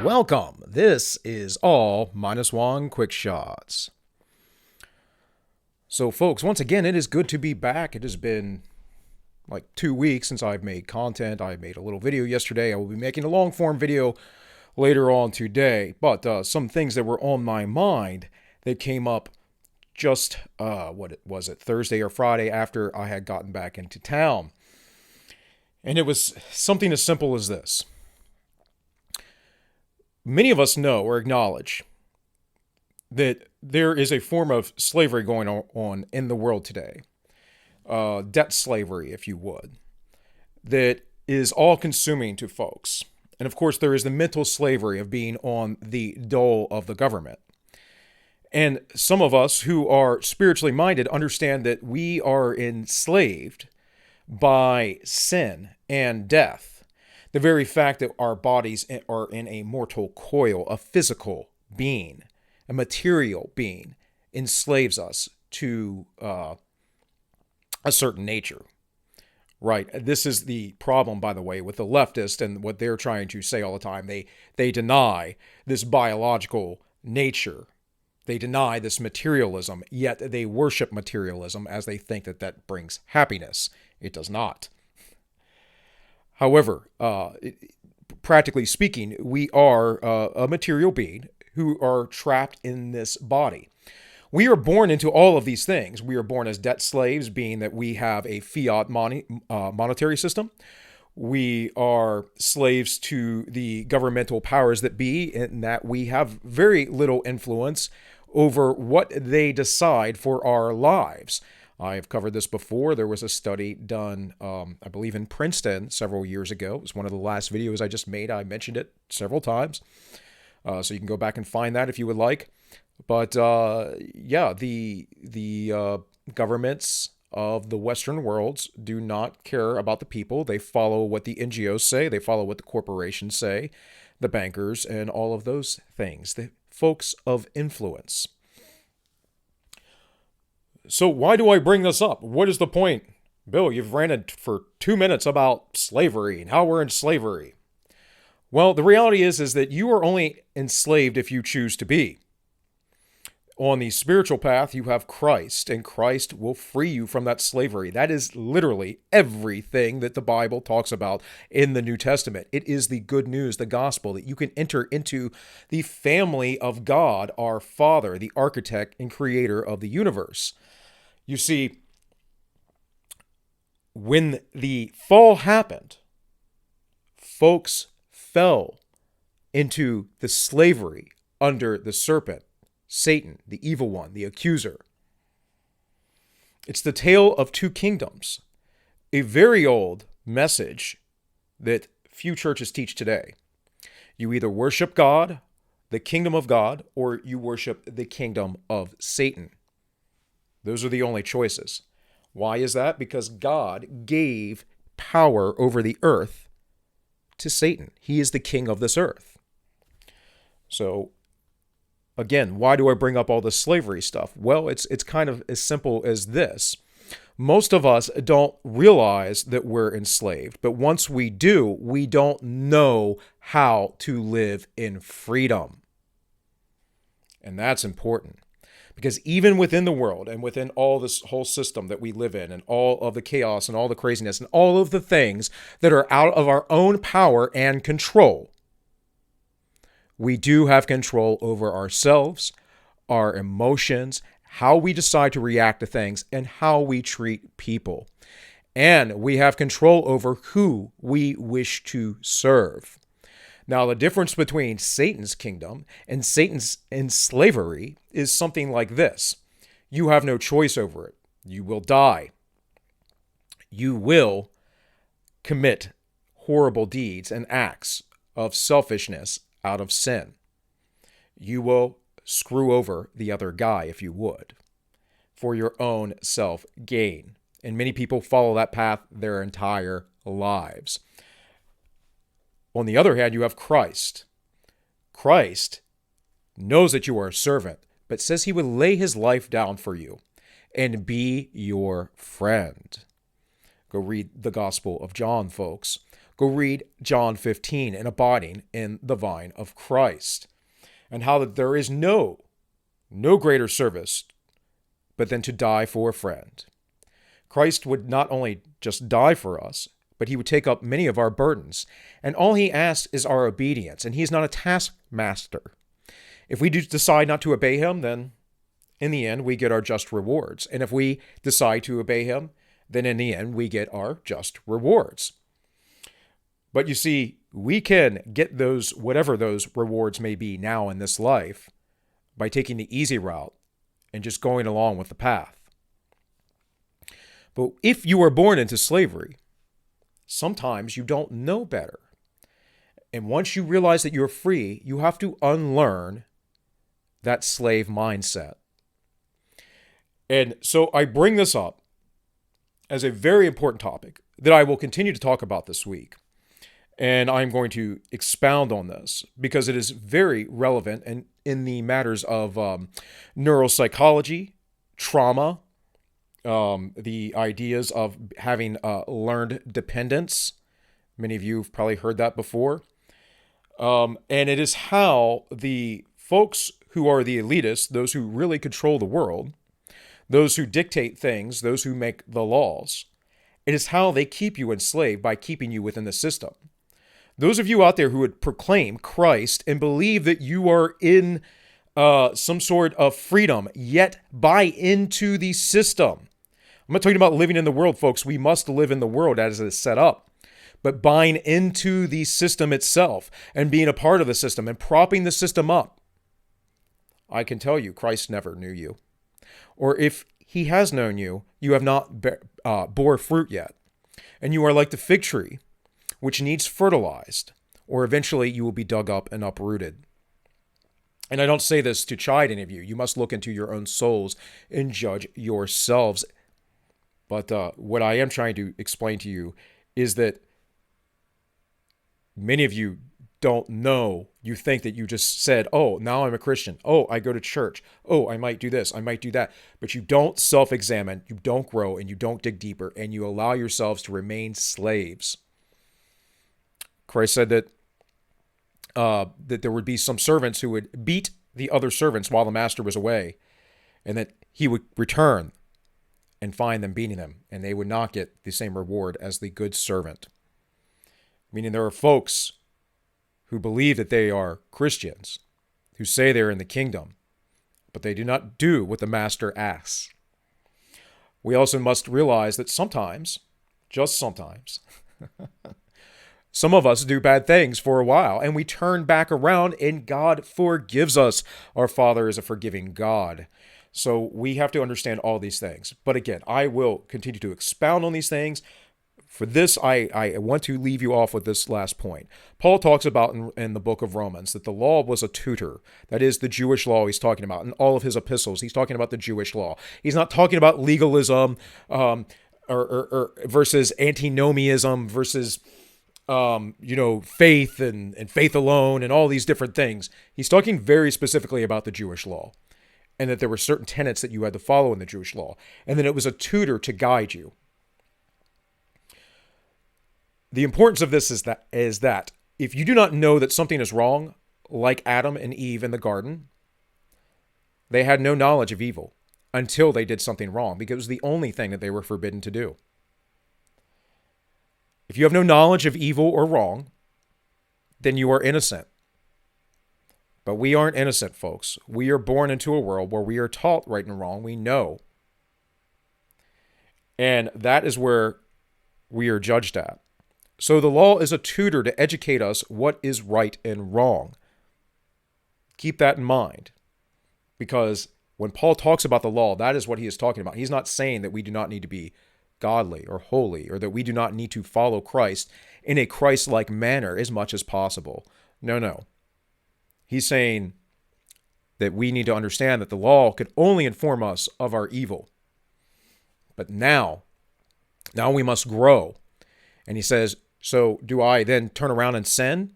Welcome. This is all minus one quick shots. So, folks, once again, it is good to be back. It has been like 2 weeks since I've made content. I made a little video yesterday. I will be making a long form video later on today. But some things that were on my mind that came up just, Thursday or Friday after I had gotten back into town. And it was something as simple as this. Many of us know or acknowledge that there is a form of slavery going on in the world today. Debt slavery, if you would, that is all-consuming to folks. And of course, there is the mental slavery of being on the dole of the government. And some of us who are spiritually minded understand that we are enslaved by sin and death. The very fact that our bodies are in a mortal coil, a physical being, a material being, enslaves us to a certain nature. Right. This is the problem, by the way, with the leftists and what they're trying to say all the time. They deny this biological nature. They deny this materialism, yet they worship materialism as they think that that brings happiness. It does not. However, practically speaking, we are a material being who are trapped in this body. We are born into all of these things. We are born as debt slaves, being that we have a fiat monetary system. We are slaves to the governmental powers that be, in that we have very little influence over what they decide for our lives. I've covered this before. There was a study done, I believe, in Princeton several years ago. It was one of the last videos I just made. I mentioned it several times. So you can go back and find that if you would like. But yeah, the governments of the Western worlds do not care about the people. They follow what the NGOs say. They follow what the corporations say, the bankers, and all of those things. The folks of influence. So why do I bring this up? What is the point? Bill, you've ranted for 2 minutes about slavery and how we're in slavery. Well, the reality is that you are only enslaved if you choose to be. On the spiritual path, you have Christ, and Christ will free you from that slavery. That is literally everything that the Bible talks about in the New Testament. It is the good news, the gospel, that you can enter into the family of God, our Father, the architect and creator of the universe. You see, when the fall happened, folks fell into the slavery under the serpent, Satan, the evil one, the accuser. It's the tale of two kingdoms, a very old message that few churches teach today. You either worship God, the kingdom of God, or you worship the kingdom of Satan. Those are the only choices. Why is that? Because God gave power over the earth to Satan. He is the king of this earth. So, again, why do I bring up all this slavery stuff? Well, it's kind of as simple as this. Most of us don't realize that we're enslaved, but once we do, we don't know how to live in freedom. And that's important. Because even within the world and within all this whole system that we live in and all of the chaos and all the craziness and all of the things that are out of our own power and control, we do have control over ourselves, our emotions, how we decide to react to things, and how we treat people. And we have control over who we wish to serve. Now, the difference between Satan's kingdom and Satan's slavery is something like this. You have no choice over it. You will die. You will commit horrible deeds and acts of selfishness out of sin. You will screw over the other guy, if you would, for your own self-gain. And many people follow that path their entire lives. On the other hand, you have Christ. Christ knows that you are a servant, but says he would lay his life down for you and be your friend. Go read the Gospel of John, folks. Go read John 15 and abiding in the vine of Christ, and how that there is no greater service but than to die for a friend. Christ would not only just die for us, but he would take up many of our burdens. And all he asks is our obedience, and he's not a taskmaster. If we do decide not to obey him, then in the end, we get our just rewards. And if we decide to obey him, then in the end, we get our just rewards. But you see, we can get those, whatever those rewards may be now in this life, by taking the easy route and just going along with the path. But if you are born into slavery, sometimes you don't know better. And once you realize that you're free, you have to unlearn that slave mindset. And so I bring this up as a very important topic that I will continue to talk about this week. And I'm going to expound on this because it is very relevant and in the matters of neuropsychology, trauma, the ideas of having learned dependence. Many of you have probably heard that before. And it is how the folks who are the elitists, those who really control the world, those who dictate things, those who make the laws, it is how they keep you enslaved by keeping you within the system. Those of you out there who would proclaim Christ and believe that you are in some sort of freedom, yet buy into the system. I'm not talking about living in the world, folks. We must live in the world as it is set up. But buying into the system itself and being a part of the system and propping the system up, I can tell you, Christ never knew you. Or if he has known you, you have not bore fruit yet. And you are like the fig tree, which needs fertilized, or eventually you will be dug up and uprooted. And I don't say this to chide any of you. You must look into your own souls and judge yourselves. But what I am trying to explain to you is that many of you don't know. You think that you just said, oh, now I'm a Christian. Oh, I go to church. Oh, I might do this. I might do that. But you don't self-examine, you don't grow, and you don't dig deeper, and you allow yourselves to remain slaves. Christ said that there would be some servants who would beat the other servants while the master was away, and that he would return and find them beating them, and they would not get the same reward as the good servant. Meaning there are folks who believe that they are Christians, who say they're in the kingdom, but they do not do what the master asks. We also must realize that sometimes, just sometimes, some of us do bad things for a while, and we turn back around, and God forgives us. Our Father is a forgiving God. So we have to understand all these things. But again, I will continue to expound on these things. For this, I want to leave you off with this last point. Paul talks about in the book of Romans that the law was a tutor. That is the Jewish law he's talking about. In all of his epistles, he's talking about the Jewish law. He's not talking about legalism or versus antinomianism versus faith and faith alone and all these different things. He's talking very specifically about the Jewish law and that there were certain tenets that you had to follow in the Jewish law. And then it was a tutor to guide you. The importance of this is that if you do not know that something is wrong, like Adam and Eve in the garden, they had no knowledge of evil until they did something wrong, because it was the only thing that they were forbidden to do. If you have no knowledge of evil or wrong, then you are innocent. But we aren't innocent, folks. We are born into a world where we are taught right and wrong. We know. And that is where we are judged at. So the law is a tutor to educate us what is right and wrong. Keep that in mind. Because when Paul talks about the law, that is what he is talking about. He's not saying that we do not need to be godly or holy, or that we do not need to follow Christ in a Christ-like manner as much as possible. No. He's saying that we need to understand that the law could only inform us of our evil. But now we must grow. And he says, so do I then turn around and sin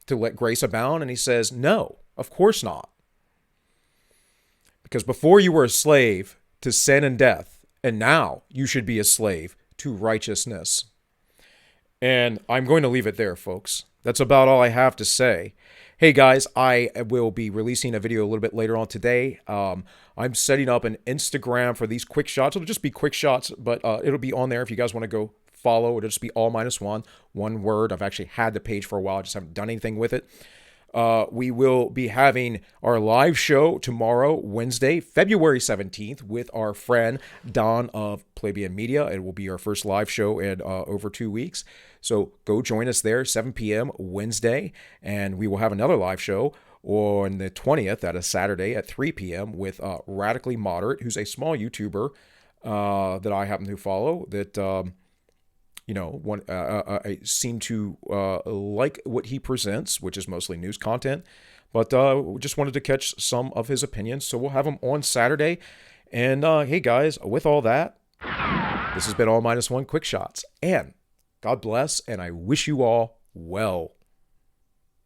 to let grace abound? And he says, no, of course not. Because before you were a slave to sin and death, and now you should be a slave to righteousness. And I'm going to leave it there, folks. That's about all I have to say. Hey guys, I will be releasing a video a little bit later on today. I'm setting up an Instagram for these quick shots. It'll just be quick shots, but it'll be on there if you guys want to go follow. It'll just be all minus one word. I've actually had the page for a while. I just haven't done anything with it. We will be having our live show tomorrow, Wednesday, February 17th, with our friend Don of Plebeian Media. It will be our first live show in over 2 weeks. So go join us there, 7 p.m. Wednesday. And we will have another live show on the 20th, that is Saturday, at 3 p.m. with Radically Moderate, who's a small YouTuber that I happen to follow that... I seem to like what he presents, which is mostly news content, but just wanted to catch some of his opinions. So we'll have him on Saturday. And hey, guys, with all that, this has been All Minus One Quick Shots. And God bless, and I wish you all well.